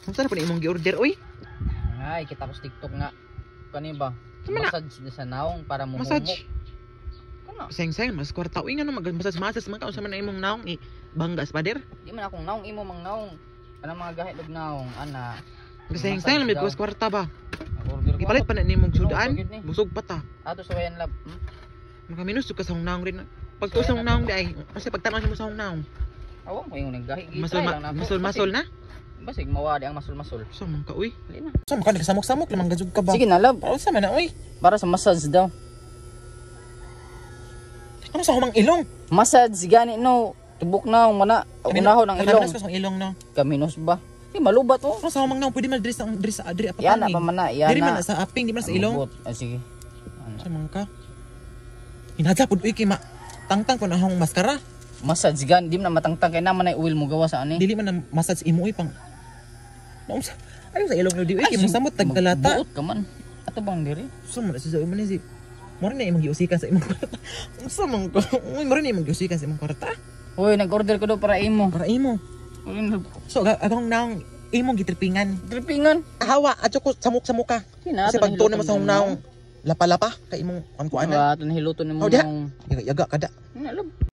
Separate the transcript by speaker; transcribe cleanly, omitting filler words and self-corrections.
Speaker 1: Unsa na pa imong gi-order oy?
Speaker 2: Ay, kita ko sa TikTok nga. Kani ba?
Speaker 1: Tama na.
Speaker 2: Massage na sa naong para mumumok.
Speaker 1: Massage.
Speaker 2: Kana.
Speaker 1: Sayang mas kwarta uy nga no mag-massage man ka unsa man na imong naong i banggas pader.
Speaker 2: Di man akong naong imo mang naong. Kanang mga gahit og naong ana.
Speaker 1: Sayang lamig ko sa kwarta ba.
Speaker 2: Order ko.
Speaker 1: Ipalit pa na nimong sudan.
Speaker 2: Pagid ni.
Speaker 1: Busog pa ta.
Speaker 2: Ato sa wayan lab.
Speaker 1: Makaminus ka sa naong rin. Pag to sa naong di ay kasi pagtanong mo sa naong.
Speaker 2: Awang ko yung naggahi gitay
Speaker 1: Masol
Speaker 2: lang na.
Speaker 1: masol na.
Speaker 2: Basig mawadi ang masul-masul.
Speaker 1: Sa man ka uy.
Speaker 2: Dili na.
Speaker 1: Sa man ka nakasamok-samok lamang gajud ka ba?
Speaker 2: Sige na lab.
Speaker 1: Para sa man na uy.
Speaker 2: Para sa massage daw.
Speaker 1: Ano sa humang ilong?
Speaker 2: Massage gani no. Tubok na mana unahon ang ilong.
Speaker 1: Kaminos ka sa ilong no.
Speaker 2: Kaminos ba? Di malubat oh.
Speaker 1: Ano sa humang naong pwede man diri sa adri apatani.
Speaker 2: Yana pa man na, yana.
Speaker 1: Diri man sa aping, di man sa ilong.
Speaker 2: Ah, sige.
Speaker 1: Sa man ka. Hinadya pud uy kay ma tangtang ko na hong maskara.
Speaker 2: Massage gan, di man na matangtang kay naman ay oil mo gawa sa ani.
Speaker 1: Dili man na massage imo uy pang. Naumsa. Ayo sa ilong no di uy kay mosamot tagkalata.
Speaker 2: Buot ka man. Ato bang diri?
Speaker 1: So man sa man si. Mo rin na imong giusikan sa imong kwarta. Unsa man ko? Uy mo rin na imong giusikan sa imong kwarta.
Speaker 2: Hoy, nag-order ko do para imo.
Speaker 1: Para imo. So agong naong imong gitripingan.
Speaker 2: Tripingan.
Speaker 1: Hawa adto ko samok sa muka. Kasi pag tuon mo sa hong naong lapa-lapa kay imong kuan-kuan na.
Speaker 2: Ato na hiluton nimo
Speaker 1: Oh, diha.
Speaker 2: nung
Speaker 1: Yaga kada.
Speaker 2: Nalab.